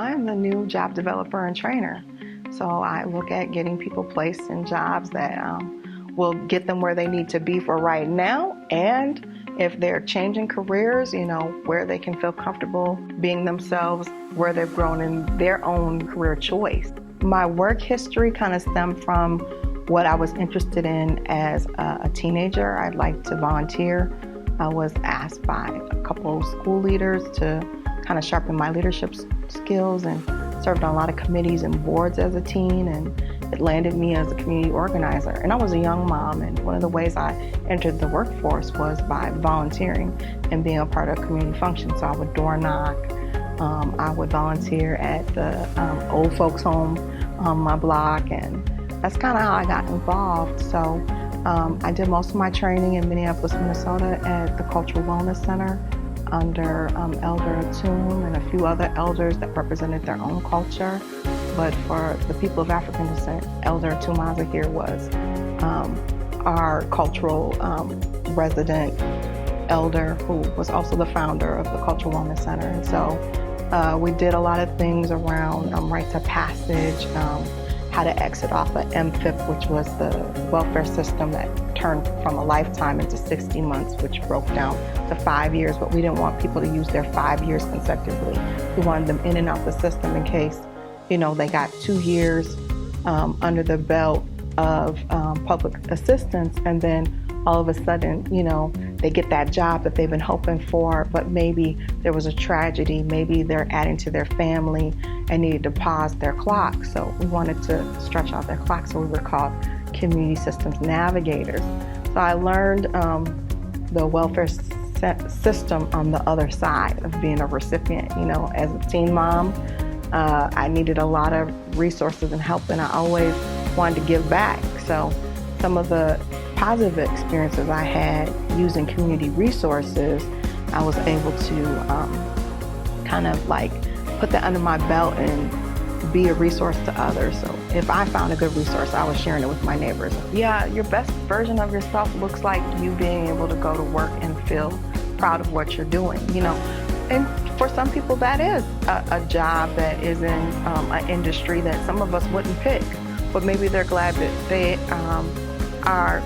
I'm the new job developer and trainer. So I look at getting people placed in jobs that will get them where they need to be for right now, and if they're changing careers, where they can feel comfortable being themselves, where they've grown in their own career choice. My work history kind of stemmed from what I was interested in as a teenager. I'd like to volunteer. I was asked by a couple of school leaders to kind of sharpen my leadership skills, and served on a lot of committees and boards as a teen, and it landed me as a community organizer. And I was a young mom, and one of the ways I entered the workforce was by volunteering and being a part of community functions. So I would door knock, I would volunteer at the old folks home on my block, and that's kind of how I got involved. So I did most of my training in Minneapolis, Minnesota at the Cultural Wellness Center under Elder Atum and a few other elders that represented their own culture. But for the people of African descent, Elder Atum Azahir was our cultural resident elder, who was also the founder of the Cultural Wellness Center. And so we did a lot of things around rites of passage, how to exit off of MFIP, which was the welfare system that turned from a lifetime into 60 months, which broke down to 5 years, but we didn't want people to use their 5 years consecutively. We wanted them in and out the system in case, they got 2 years under the belt of public assistance, and then all of a sudden, they get that job that they've been hoping for, but maybe there was a tragedy, maybe they're adding to their family and needed to pause their clock. So we wanted to stretch out their clock, so we were called community systems navigators. So I learned the welfare system on the other side of being a recipient. As a teen mom, I needed a lot of resources and help, and I always wanted to give back. So some of the positive experiences I had using community resources, I was able to kind of put that under my belt and be a resource to others. So if I found a good resource, I was sharing it with my neighbors. Yeah, your best version of yourself looks like you being able to go to work and feel proud of what you're doing, And for some people, that is a job that is in an industry that some of us wouldn't pick, but maybe they're glad that they are,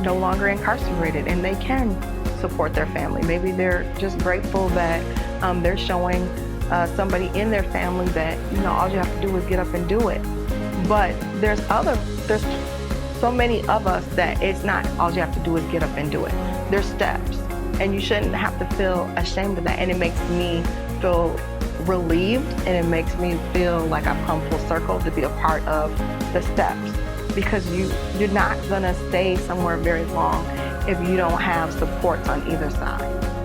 no longer incarcerated and they can support their family. Maybe they're just grateful that they're showing somebody in their family that, all you have to do is get up and do it. But there's so many of us that it's not all you have to do is get up and do it. There's steps, and you shouldn't have to feel ashamed of that. And it makes me feel relieved, and it makes me feel like I've come full circle to be a part of the steps, because you're not gonna stay somewhere very long if you don't have supports on either side.